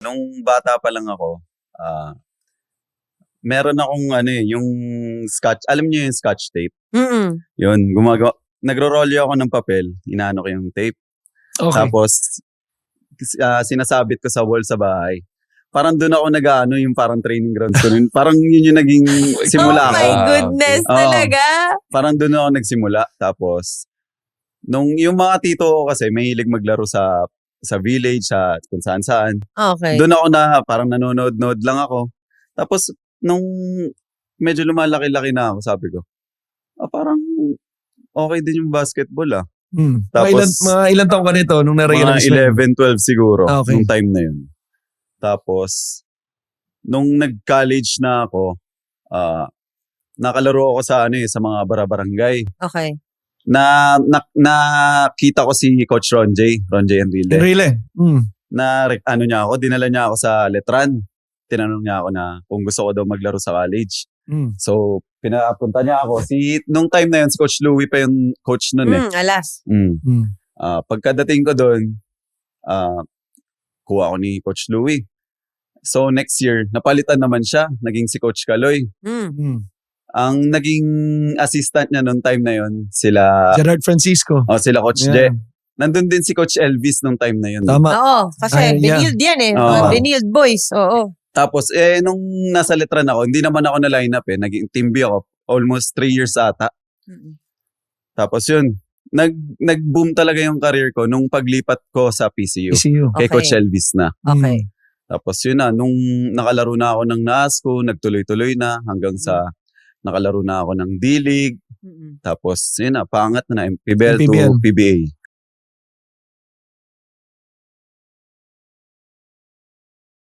Nung bata pa lang ako, meron akong yung scotch, alam niyo yung scotch tape? Mm. Yun, nagro-rolyo ako ng papel, inaano ko yung tape. Okay. Tapos, sinasabit ko sa wall sa bahay. Parang doon ako yung parang training grounds ko. Parang yun yung naging simula Oh ko. my goodness, Oo. talaga? Parang doon ako nagsimula. Tapos, yung mga tito ko kasi, mahilig maglaro sa village, sa kung saan-saan. Okay. Doon ako parang nanonood-nood lang ako. Tapos, nung medyo lumalaki-laki na ako, sabi ko, parang okay din yung basketball . Tapos, mga ilan taong ka nito nung na-realize mga 11, 12 siguro, Okay. nung time na yun. Tapos, nung nag-college na ako, nakalaro ako sa mga barangay. Okay. Nakita ko si Coach Ron J. Enrile. Enrile. Niya ako, dinala niya ako sa Letran. Tinanong niya ako na kung gusto ko daw maglaro sa college. So, pinapunta niya ako. Nung time na yun, si Coach Louie pa yung coach nun Alas. Pagkadating ko doon, kuha ko ni Coach Louie. So, next year, napalitan naman siya. Naging si Coach Kaloy. Ang naging assistant niya nung time na yun, sila Gerard Francisco. sila Coach Yeah. Je. Nandun din si Coach Elvis nung time na yun. Tama. Oo, kasi Ay, yeah. Benilde yan Oo. Benilde boys. Oo. Tapos, nung nasa Letran ako, hindi naman ako na line up Naging team B ako. Almost 3 years ata. Tapos yun, nag-boom talaga yung career ko nung paglipat ko sa PCU. PCU. Kay Okay. Coach Elvis na. Okay. Tapos yun nung nakalaro na ako ng NASCO, nagtuloy-tuloy na hanggang sa nakalaro na ako ng D-League. Tapos yun paangat na PBL to PBL. PBA.